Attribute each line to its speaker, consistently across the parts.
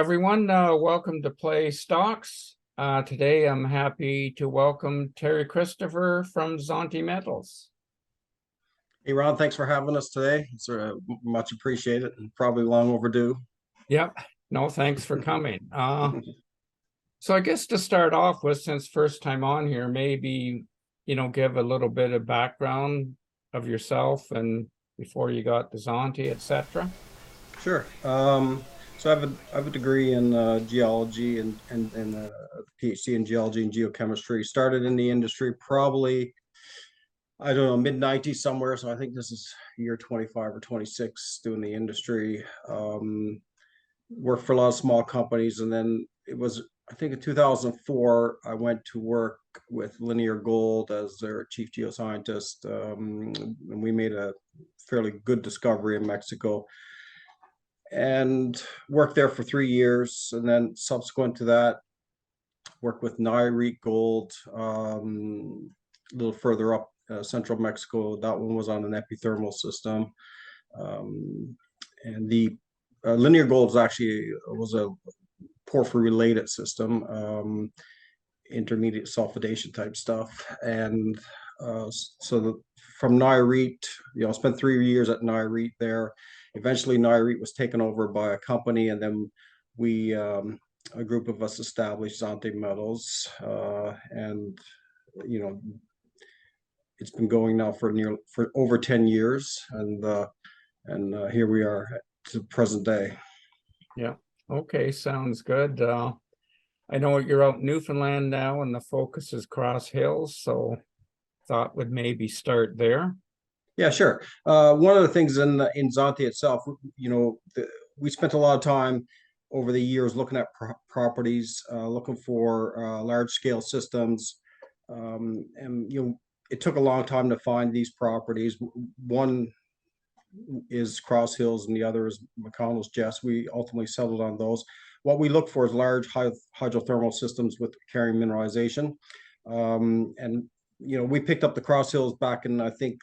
Speaker 1: everyone. Welcome to Play Stocks. Today, I'm happy to welcome Terry Christopher from Zonte Metals.
Speaker 2: Hey, Ron, thanks for having us today. It's much appreciated and probably long overdue.
Speaker 1: Yep. No, thanks for coming. So I guess to start off with, since first time on here, maybe, give a little bit of background of yourself and before you got to Zonte, etc.
Speaker 2: Sure. So I have a degree in geology and a PhD in geology and geochemistry. Started in the industry probably, I don't know, mid-90s somewhere. So I think this is year 25 or 26 doing the industry. Worked for a lot of small companies, and then it was, I think in 2004, I went to work with Linear Gold as their chief geoscientist, and we made a fairly good discovery in Mexico, and worked there for 3 years. And then subsequent to that, worked with Nayarit Gold, a little further up central Mexico. That one was on an epithermal system, and the Linear Gold was a porphyry related system, intermediate sulfidation type stuff. And from Nayarit, I spent 3 years at Nayarit there. Eventually, Nayarit was taken over by a company, and then a group of us established Zonte Metals, and it's been going now for over 10 years, and here we are to the present day.
Speaker 1: Yeah. Okay. Sounds good. I know you're out in Newfoundland now, and the focus is Cross Hills, so thought would maybe start there.
Speaker 2: Yeah, sure. One of the things in Zonte itself, we spent a lot of time over the years looking at properties, looking for large scale systems, and it took a long time to find these properties. One is Cross Hills and the other is McConnell's Jess. We ultimately settled on those. What we look for is large hydrothermal systems with carrying mineralization, and we picked up the Cross Hills back in, I think,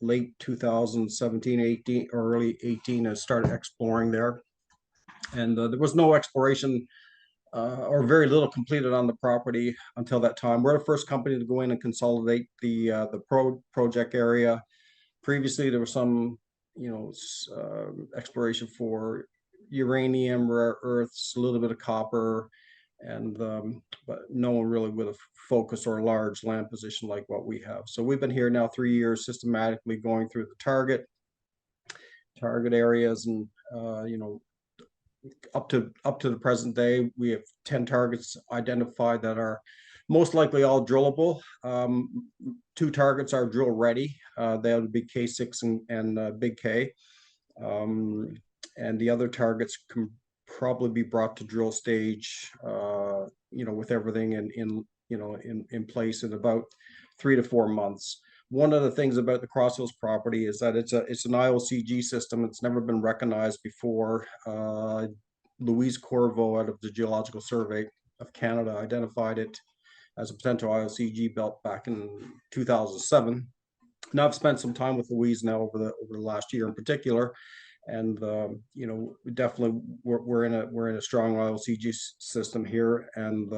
Speaker 2: late 2017, 18, or early 18, and started exploring there. And there was no exploration or very little completed on the property until that time. We're the first company to go in and consolidate the project area. Previously, there was some, exploration for uranium, rare earths, a little bit of copper, and but no one really with a focus or a large land position like what we have. So we've been here now 3 years, systematically going through the target areas, and up to the present day, we have 10 targets identified that are most likely all drillable. 2 targets are drill ready. They would be K6 and Big K. And the other targets can probably be brought to drill stage, with everything in place in about 3 to 4 months. One of the things about the Cross Hills property is that it's an IOCG system. It's never been recognized before. Louise Corvo out of the Geological Survey of Canada identified it as a potential IOCG belt back in 2007. Now I've spent some time with Louise now over the last year in particular, and definitely we're in a strong IOCG system here, and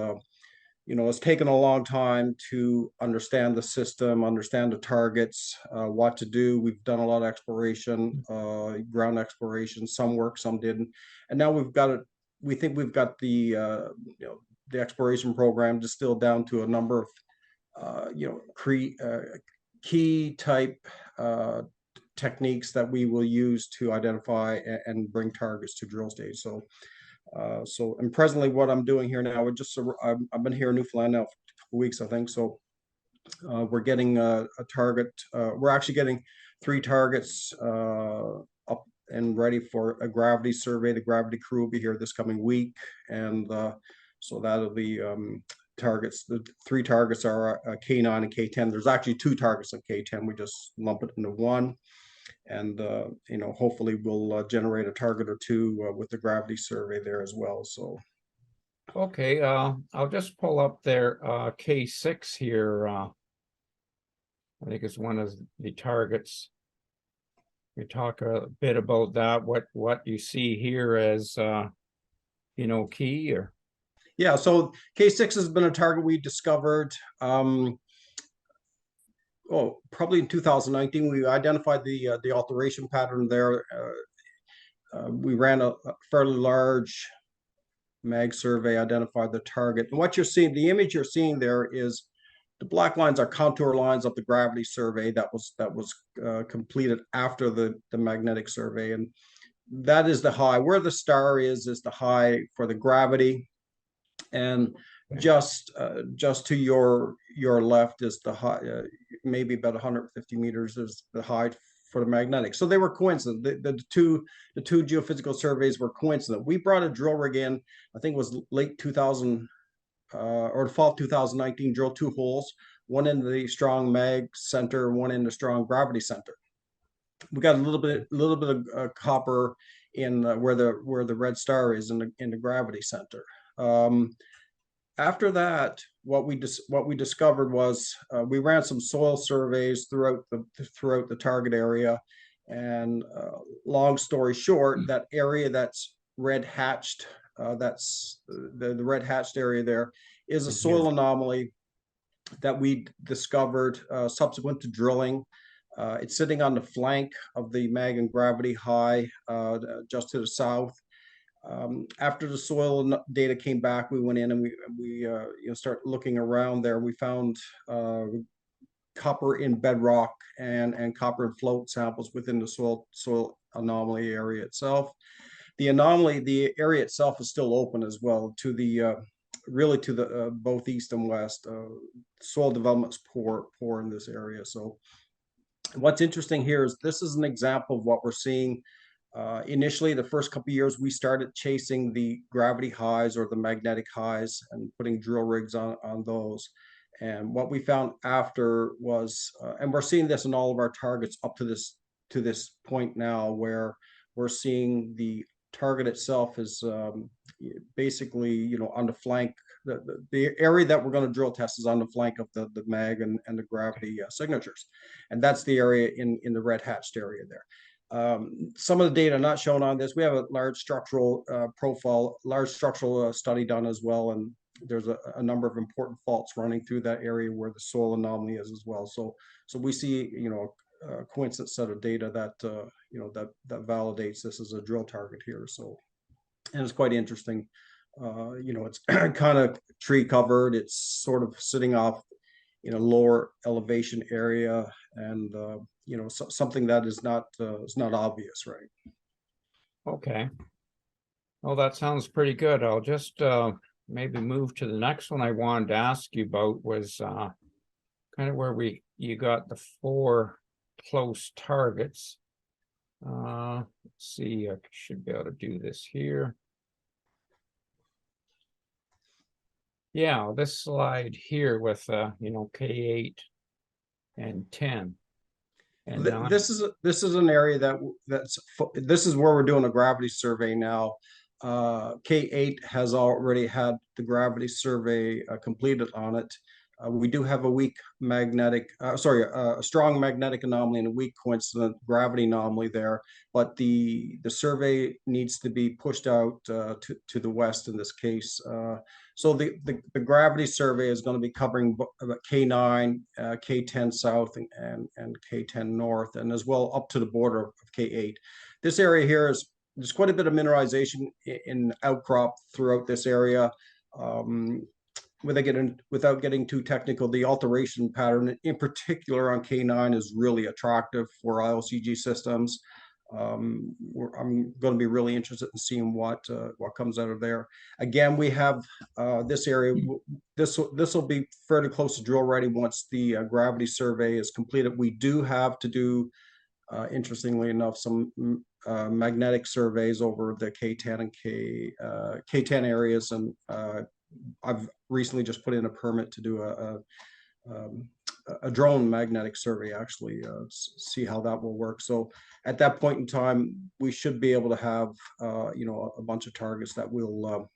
Speaker 2: it's taken a long time to understand the system, understand the targets, what to do. We've done a lot of exploration, ground exploration. Some worked, some didn't, and now we've got it. We think we've got the exploration program distilled down to a number of key type techniques that we will use to identify and bring targets to drill stage. And presently what I'm doing here now, I've been here in Newfoundland now for a couple weeks, I think. So we're getting a target. We're actually getting 3 targets up and ready for a gravity survey. The gravity crew will be here this coming week, and so that'll be targets. The 3 targets are K9 and K10. There's actually 2 targets of K10. We just lump it into one, and hopefully we'll generate a target or 2 with the gravity survey there as well. So
Speaker 1: okay, I'll just pull up their K6 here. I think it's one of the targets. We talk a bit about that. What you see here as key or?
Speaker 2: Yeah, so K6 has been a target we discovered. Probably in 2019, we identified the alteration pattern there. We ran a fairly large mag survey, identified the target. And what you're seeing, the image you're seeing there is the black lines are contour lines of the gravity survey that was completed after the magnetic survey, and that is the high. Where the star is the high for the gravity, and just to your left is the high, maybe about 150 meters is the height for the magnetic. So they were coincident. The two geophysical surveys were coincident. We brought a drill rig in, I think it was late 2000 or fall 2019, drilled 2 holes, one in the strong mag center, one in the strong gravity center. We got a little bit of copper in where the red star is in the gravity center. After that, what we discovered was we ran some soil surveys throughout the target area, and long story short, that area that's red hatched, that's the red hatched area there, is a soil anomaly that we discovered subsequent to drilling. It's sitting on the flank of the mag and gravity high, just to the south. After the soil data came back, we went in and we start looking around there. We found copper in bedrock and copper in float samples within the soil anomaly area itself. The area itself is still open as well to the really to the both east and west. Soil development's poor in this area. So what's interesting here is this is an example of what we're seeing. Initially, the first couple of years, we started chasing the gravity highs or the magnetic highs and putting drill rigs on those. And what we found after was, and we're seeing this in all of our targets up to this point now, where we're seeing the target itself is basically, on the flank. The area that we're going to drill test is on the flank of the mag and the gravity signatures, and that's the area in the red hatched area there. Some of the data not shown on this. We have a large structural study done as well, and there's a number of important faults running through that area where the soil anomaly is as well. So we see, a coincident set of data that that validates this as a drill target here. So, and it's quite interesting. It's kind of tree covered. It's sort of sitting off in a lower elevation area, and something that is not obvious, right?
Speaker 1: Okay. Well, that sounds pretty good. I'll just maybe move to the next one I wanted to ask you about was kind of where you got the 4 close targets. Let's see, I should be able to do this here. Yeah, this slide here with K8 and 10. And
Speaker 2: this is an area this is where we're doing a gravity survey now. K8 has already had the gravity survey completed on it. We do have a weak magnetic, a strong magnetic anomaly and a weak coincident gravity anomaly there, but the survey needs to be pushed out to the west in this case. So the gravity survey is going to be covering K9, K10 south, and K10 north, and as well up to the border of K8. This area here there's quite a bit of mineralization in outcrop throughout this area. Without getting too technical, the alteration pattern in particular on K9 is really attractive for IOCG systems. I'm going to be really interested in seeing what comes out of there. Again, we have this area. This will be fairly close to drill ready once the gravity survey is completed. We do have to do, interestingly enough, some magnetic surveys over the K10 and K10 areas, and I've recently just put in a permit to do a drone magnetic survey, actually, see how that will work. So at that point in time, we should be able to have a bunch of targets that will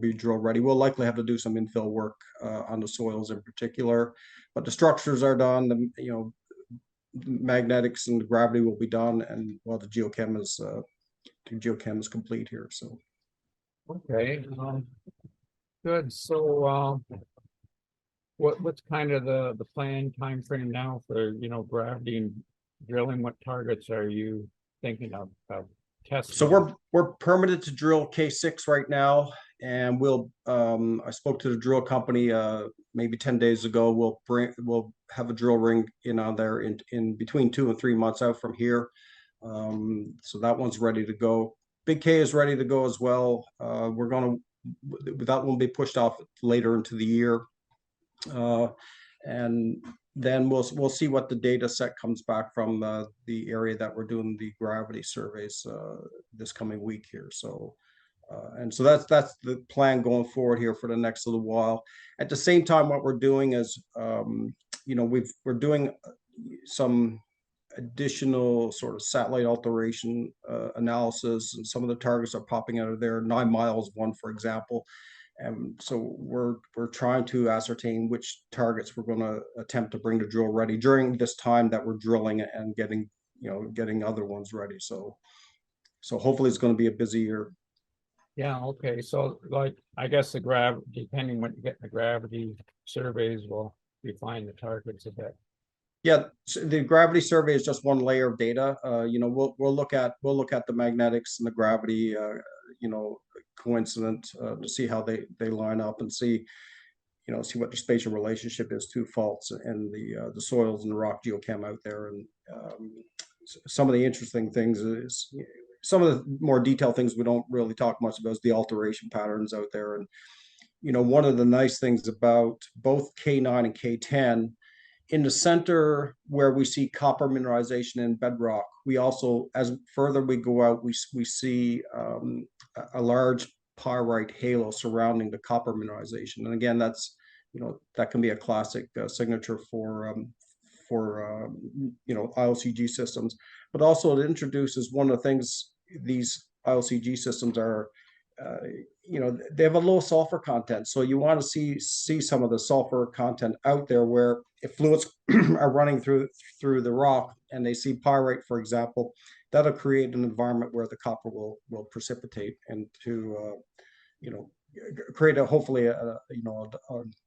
Speaker 2: be drill ready. We'll likely have to do some infill work on the soils in particular, but the structures are done. The magnetics and the gravity will be done, and the geochem is complete here. So
Speaker 1: Okay, good. So, what's kind of the plan time frame now for, gravity and drilling? What targets are you thinking of
Speaker 2: So
Speaker 1: testing?
Speaker 2: we're permitted to drill K6 right now, and I spoke to the drill company maybe 10 days ago. We'll have a drill ring in on there in between 2 and 3 months out from here. So that one's ready to go. Big K is ready to go as well. That will be pushed off later into the year. And then we'll see what the data set comes back from the area that we're doing the gravity surveys this coming week here. So and so that's the plan going forward here for the next little while. At the same time, what we're doing is we're doing some additional sort of satellite alteration analysis, and some of the targets are popping out of there. 9 miles, one for example. And so we're trying to ascertain which targets we're going to attempt to bring to drill ready during this time that we're drilling and getting other ones ready. So hopefully it's going to be a busy year.
Speaker 1: Yeah, okay. So like, I guess depending what you get in the gravity surveys will refine the targets a bit.
Speaker 2: Yeah, so the gravity survey is just one layer of data. We'll look at the magnetics and the gravity, coincident to see how they line up and see what the spatial relationship is to faults and the soils and the rock geochem out there. And some of the interesting things is some of the more detailed things we don't really talk much about is the alteration patterns out there. And one of the nice things about both K9 and K10, in the center where we see copper mineralization in bedrock, we also, as further we go out, we see a large pyrite halo surrounding the copper mineralization. And again, that can be a classic signature for IOCG systems. But also it introduces one of the things these IOCG systems are. They have a low sulfur content, so you want to see some of the sulfur content out there, where if fluids are running through the rock and they see pyrite, for example, that'll create an environment where the copper will precipitate and to create hopefully a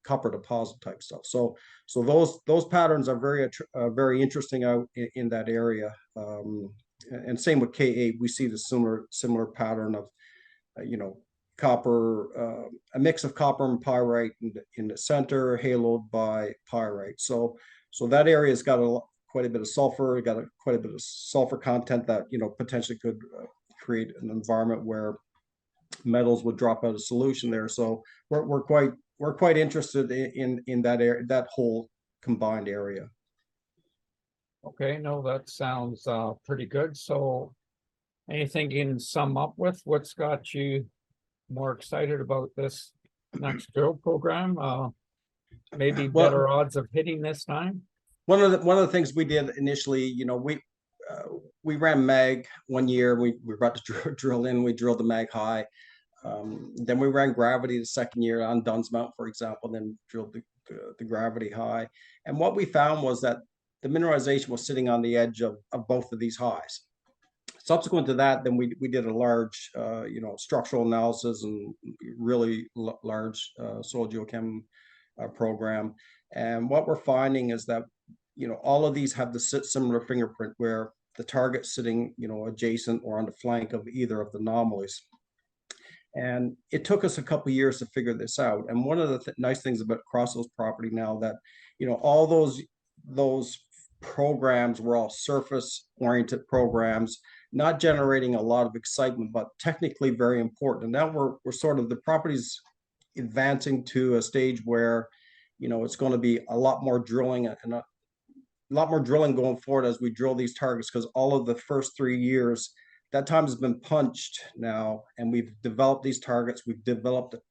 Speaker 2: copper deposit type stuff. So those patterns are very interesting out in that area. And same with K8, we see the similar pattern of copper, a mix of copper and pyrite in the center, haloed by pyrite. So that area's got quite a bit of sulfur, quite a bit of sulfur content that potentially could create an environment where metals would drop out of solution there. So we're quite interested in that area, that whole combined area.
Speaker 1: Okay, no, that sounds pretty good. So anything you can sum up with what's got you more excited about this next drill program? Maybe better odds of hitting this time?
Speaker 2: One of the things we did initially, we ran mag one year. We were about to drill in. We drilled the mag high. Then we ran gravity the second year on Dunn's Mount, for example. Then drilled the gravity high. And what we found was that the mineralization was sitting on the edge of both of these highs. Subsequent to that, then we did a large, structural analysis and really large soil geochem program. And what we're finding is that all of these have the similar fingerprint, where the target's sitting adjacent or on the flank of either of the anomalies. And it took us a couple of years to figure this out. And one of the nice things about Cross Hills property now, that all those programs were all surface oriented programs, not generating a lot of excitement, but technically very important. And now we're sort of, the property's advancing to a stage where it's going to be a lot more drilling and a lot more drilling going forward as we drill these targets, because all of the first 3 years, that time has been punched now, and we've developed these targets.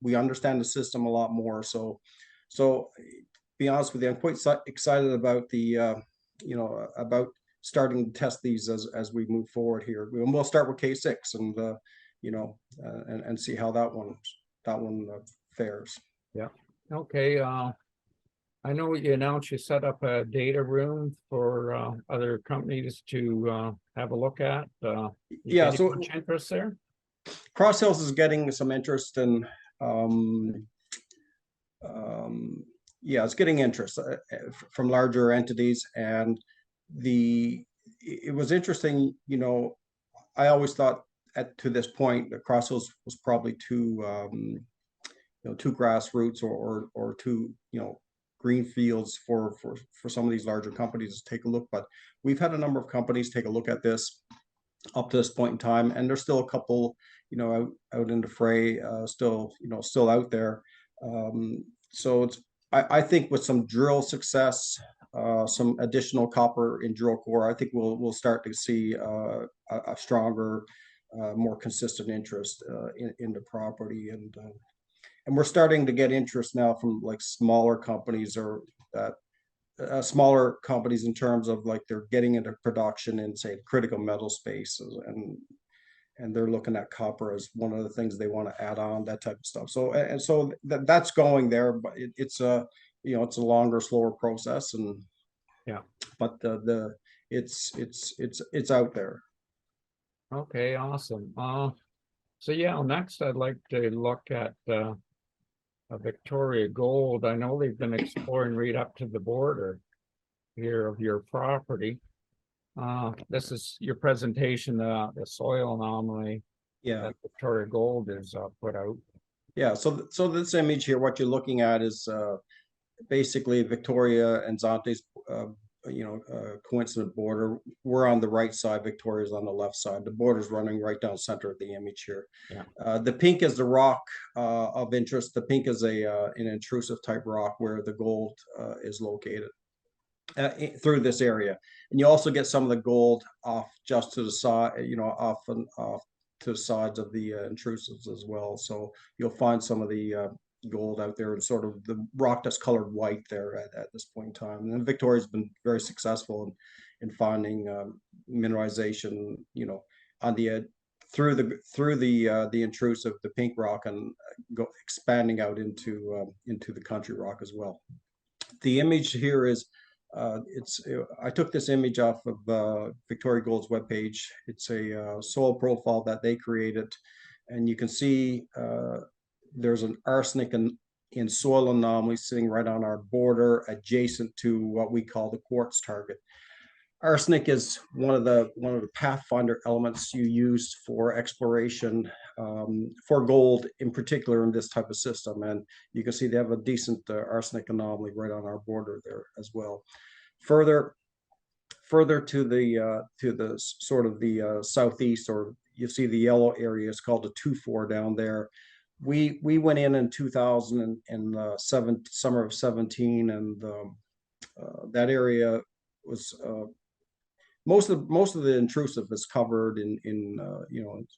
Speaker 2: We understand the system a lot more. So be honest with you, I'm quite excited about about starting to test these as we move forward here. We'll start with K6 and and see how that one fares.
Speaker 1: Yeah. Okay. I know you announced you set up a data room for other companies to have a look at.
Speaker 2: Yeah. So
Speaker 1: much interest there?
Speaker 2: Cross Hills is getting some interest in, um, yeah, it's getting interest from larger entities, and it was interesting. I always thought to this point that Cross Hills was probably too too grassroots or too green fields for some of these larger companies to take a look. But we've had a number of companies take a look at this up to this point in time, and there's still a couple out in the fray, still out there. So I think with some drill success, some additional copper in drill core, I think we'll start to see a stronger, more consistent interest in the property, and we're starting to get interest now from like smaller companies, or smaller companies in terms of like they're getting into production in, say, critical metal spaces, and they're looking at copper as one of the things they want to add on, that type of stuff. So that's going there, but it's a longer, slower process, and
Speaker 1: Yeah.
Speaker 2: but it's out there.
Speaker 1: Okay, awesome. So yeah, next I'd like to look at Victoria Gold. I know they've been exploring right up to the border here of your property. This is your presentation, the soil anomaly
Speaker 2: Yeah.
Speaker 1: that Victoria Gold is put out.
Speaker 2: Yeah. So this image here, what you're looking at is basically Victoria and Zonte's coincident border. We're on the right side, Victoria's on the left side. The border's running right down center of the image here.
Speaker 1: Yeah.
Speaker 2: The pink is the rock of interest. The pink is an intrusive type rock where the gold is located through this area. And you also get some of the gold off just to the side, off to the sides of the intrusives as well. So you'll find some of the gold out there, and sort of the rock that's colored white there at this point in time. And then Victoria's been very successful in finding mineralization, on the edge through the intrusive, the pink rock, and expanding out into the country rock as well. The image here is I took this image off of Victoria Gold's webpage. It's a soil profile that they created, and you can see there's an arsenic in soil anomaly sitting right on our border, adjacent to what we call the quartz target. Arsenic is one of the pathfinder elements you use for exploration for gold, in particular in this type of system. And you can see they have a decent arsenic anomaly right on our border there as well. Further to the sort of the southeast, or you see the yellow area is called a 2-4 down there. We went in 2007, summer of 17, and that area was most of the intrusive is covered in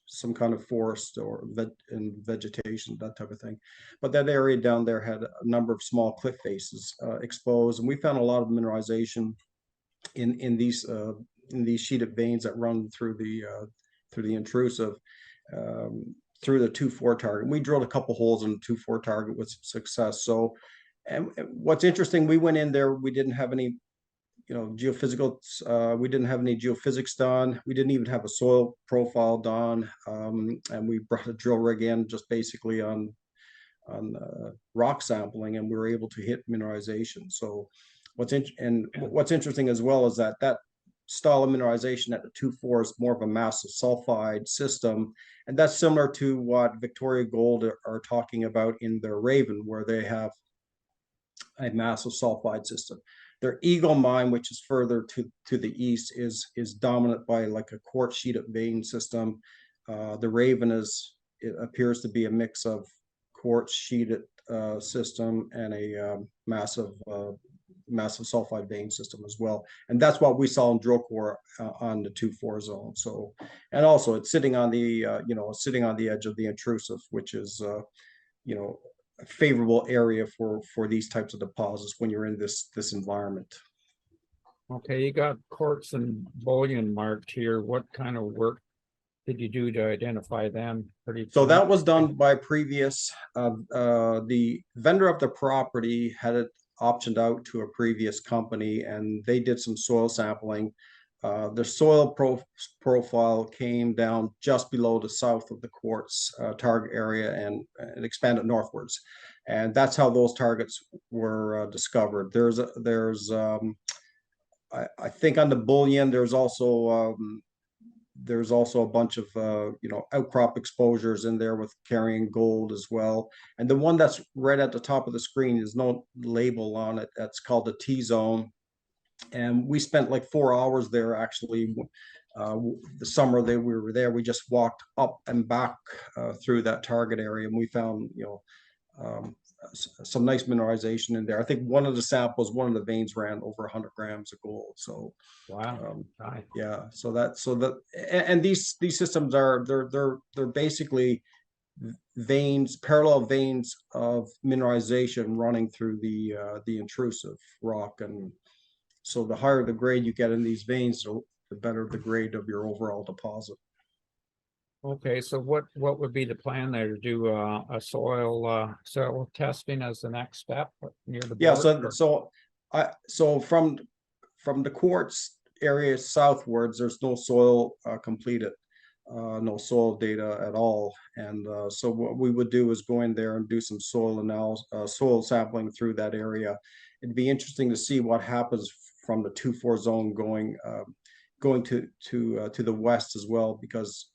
Speaker 2: some kind of forest or vegetation, that type of thing. But that area down there had a number of small cliff faces exposed, and we found a lot of mineralization in these sheeted veins that run through the intrusive, through the 2-4 target. We drilled a couple holes in the 2-4 target with success. So, and what's interesting, we went in there, we didn't have any geophysical, we didn't have any geophysics done. We didn't even have a soil profile done. And we brought a drill rig in just basically on rock sampling, and we were able to hit mineralization. So what's interesting as well is that style of mineralization at the 2-4 is more of a massive sulfide system. And that's similar to what Victoria Gold are talking about in their Raven, where they have a massive sulfide system. Their Eagle mine, which is further to the east, is dominant by like a quartz sheeted vein system. The Raven it appears to be a mix of quartz sheeted system and a massive sulfide vein system as well. And that's what we saw in drill core on the 2-4 zone. So, and also it's sitting on the sitting on the edge of the intrusive, which is a favorable area for these types of deposits when you're in this environment.
Speaker 1: Okay, you got quartz and bullion marked here. What kind of work did you do to identify them?
Speaker 2: So that was done by previous, the vendor of the property had it optioned out to a previous company, and they did some soil sampling The soil profile came down just below the south of the quartz target area, and it expanded northwards. And that's how those targets were discovered. I think on the bullion, there's also a bunch of outcrop exposures in there with carrying gold as well. And the one that's right at the top of the screen is no label on it. That's called the T zone. And we spent like 4 hours there actually. The summer that we were there, we just walked up and back through that target area, and we found some nice mineralization in there. I think one of the veins ran over 100 grams of gold. So
Speaker 1: Wow.
Speaker 2: yeah, and these systems they're basically parallel veins of mineralization running through the intrusive rock. And so the higher the grade you get in these veins, the better the grade of your overall deposit.
Speaker 1: Okay, so what would be the plan there, to do a soil testing as the next step near the
Speaker 2: Yeah,
Speaker 1: border?
Speaker 2: so from the quartz area southwards, there's no soil completed, no soil data at all. And so what we would do is go in there and do some soil sampling through that area. It'd be interesting to see what happens from the 2-4 zone going to the west as well, because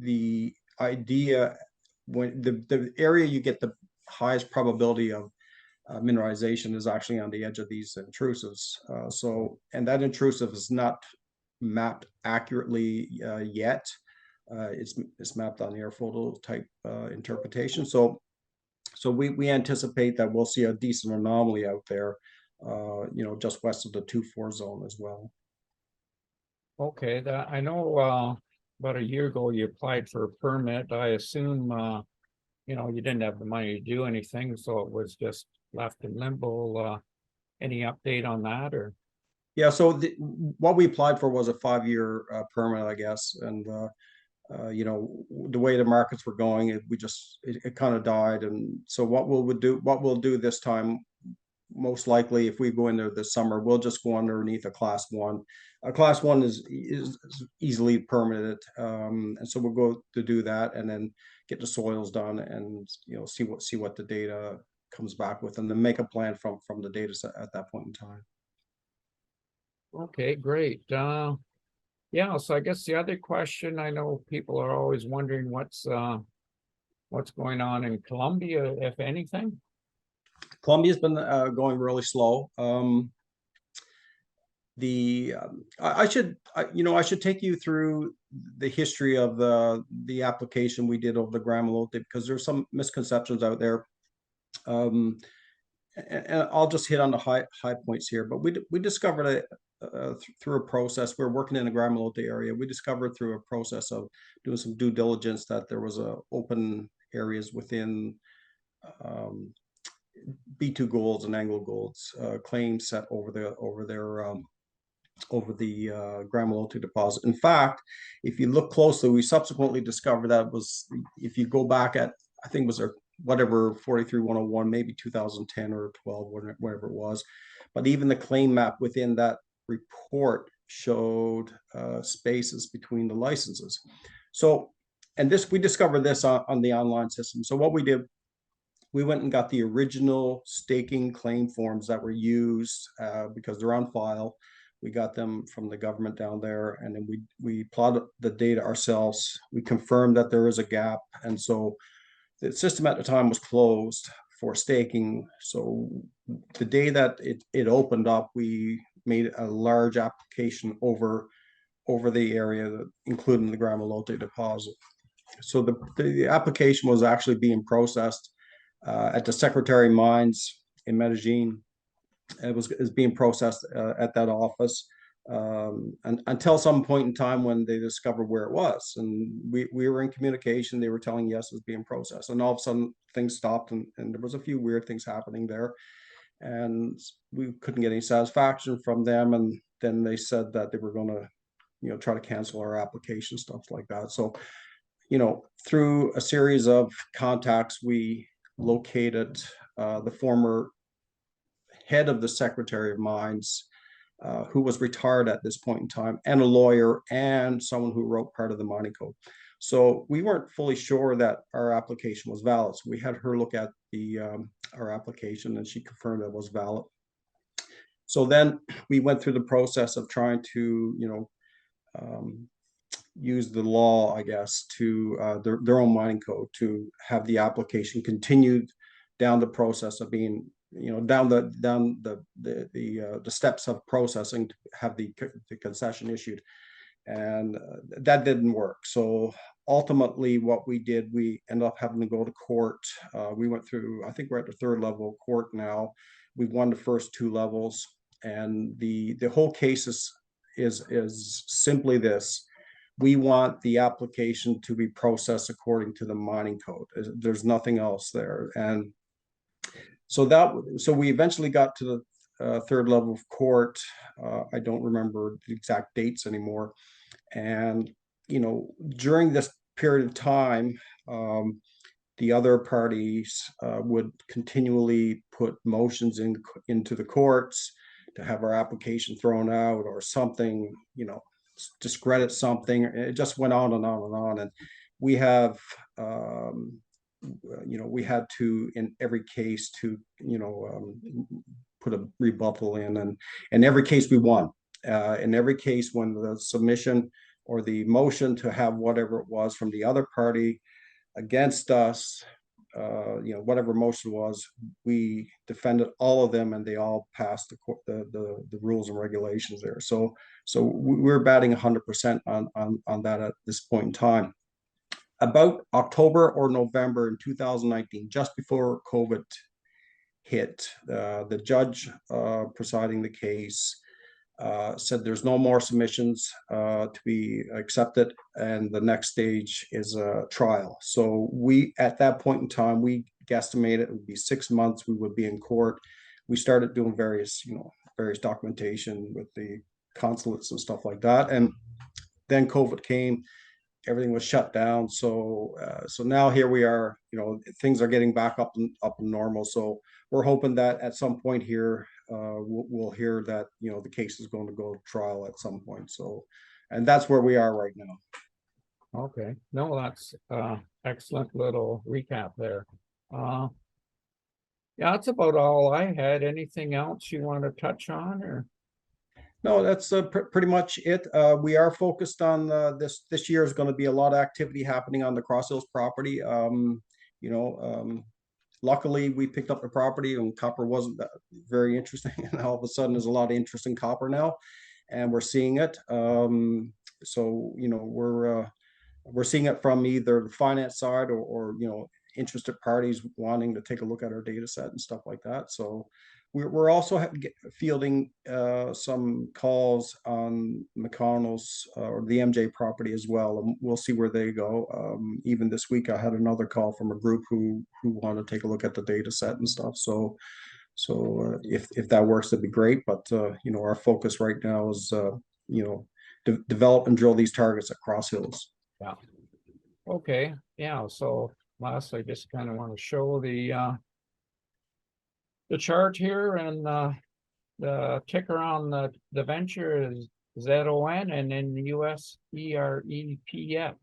Speaker 2: the idea, when the area you get the highest probability of mineralization is actually on the edge of these intrusives. And that intrusive is not mapped accurately yet. It's mapped on air photo type interpretation. So we anticipate that we'll see a decent anomaly out there, just west of the 2-4 zone as well.
Speaker 1: Okay, that I know about a year ago you applied for a permit. I assume you didn't have the money to do anything, so it was just left in limbo. Any update on that, or?
Speaker 2: Yeah, so what we applied for was a 5-year permit, I guess. And the way the markets were going, it kind of died. And so what we'll do this time, most likely, if we go in there this summer, we'll just go underneath a class 1. A class 1 is easily permitted, and so we'll go to do that, and then get the soils done, and see what the data comes back with, and then make a plan from the data set at that point in time.
Speaker 1: Okay, great. Yeah, so I guess the other question, I know people are always wondering what's going on in Colombia, if anything.
Speaker 2: Colombia's been going really slow. I should take you through the history of the application we did over the Gramalote, because there's some misconceptions out there. And I'll just hit on the high points here. But we discovered it through a process. We're working in the Gramalote area. We discovered through a process of doing some due diligence that there was open areas within B2 golds and Anglo golds claims set over the Gramalote deposit. In fact, if you look closely, we subsequently discovered that if you go back at, I think it was whatever 43-101, maybe 2010 or 12, whatever it was. But even the claim map within that report showed spaces between the licenses. So, and we discovered this on the online system. So what we did, we went and got the original staking claim forms that were used because they're on file. We got them from the government down there, and then we plotted the data ourselves. We confirmed that there is a gap, and so the system at the time was closed for staking. So the day that it opened up, we made a large application over the area, including the Gramalote deposit. So the application was actually being processed at the Secretary of Mines in Medellin. It was being processed at that office and until some point in time when they discovered where it was. And we were in communication. They were telling yes, it was being processed. And all of a sudden things stopped, and there was a few weird things happening there. And we couldn't get any satisfaction from them. And then they said that they were going to, try to cancel our application, stuff like that. So, through a series of contacts, we located the former head of the Secretary of Mines who was retired at this point in time, and a lawyer, and someone who wrote part of the mining code. So we weren't fully sure that our application was valid. So we had her look at our application, and she confirmed it was valid. So then we went through the process of trying to, use the law, I guess, to their own mining code to have the application continued down the process of being, down the steps of processing to have the concession issued, and that didn't work. So ultimately, what we did, we ended up having to go to court. We went through, I think we're at the third level of court now. We won the first two levels, and the whole case is simply this: we want the application to be processed according to the mining code. There's nothing else there. And so we eventually got to the third level of court. I don't remember the exact dates anymore. And, during this period of time, the other parties would continually put motions into the courts to have our application thrown out or something, discredit something. It just went on and on and on. And we have, we had to, in every case, to, put a rebuttal in, and in every case we won. In every case, when the submission or the motion to have whatever it was from the other party against us, whatever motion was, we defended all of them, and they all passed the rules and regulations there. So we're batting 100% on that at this point in time. About October or November in 2019, just before COVID hit, the judge presiding the case said there's no more submissions to be accepted, and the next stage is a trial. So at that point in time, we guesstimated it would be 6 months we would be in court. We started doing various documentation with the consulates and stuff like that, and then COVID came. Everything was shut down. So now here we are. Things are getting back up and normal. So we're hoping that at some point here, we'll hear that the case is going to go to trial at some point. So, and that's where we are right now.
Speaker 1: Okay, no, that's excellent little recap there. Yeah, that's about all I had. Anything else you want to touch on, or?
Speaker 2: No, that's pretty much it. We are focused on this year is going to be a lot of activity happening on the Cross Hills property. Luckily, we picked up the property and copper wasn't that very interesting, and all of a sudden there's a lot of interest in copper now, and we're seeing it. So we're seeing it from either the finance side or interested parties wanting to take a look at our data set and stuff like that. So we're also fielding some calls on McConnell's or the MJ property as well, and we'll see where they go. Even this week, I had another call from a group who want to take a look at the data set and stuff. So if that works, that'd be great. But our focus right now is develop and drill these targets at Cross Hills.
Speaker 1: Yeah. Okay. Yeah. So last, I just kind of want to show the chart here, and the ticker on the venture is ZON, and in the US EREPF.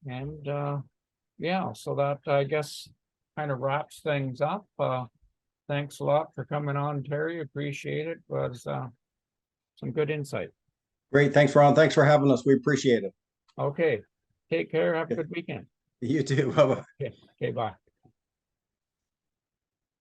Speaker 1: And yeah, so that I guess kind of wraps things up. Thanks a lot for coming on, Terry. Appreciate it. Was some good insight.
Speaker 2: Great. Thanks, Ron. Thanks for having us. We appreciate it.
Speaker 1: Okay. Take care. Have a good weekend.
Speaker 2: You too. Bye-bye.
Speaker 1: Okay, bye.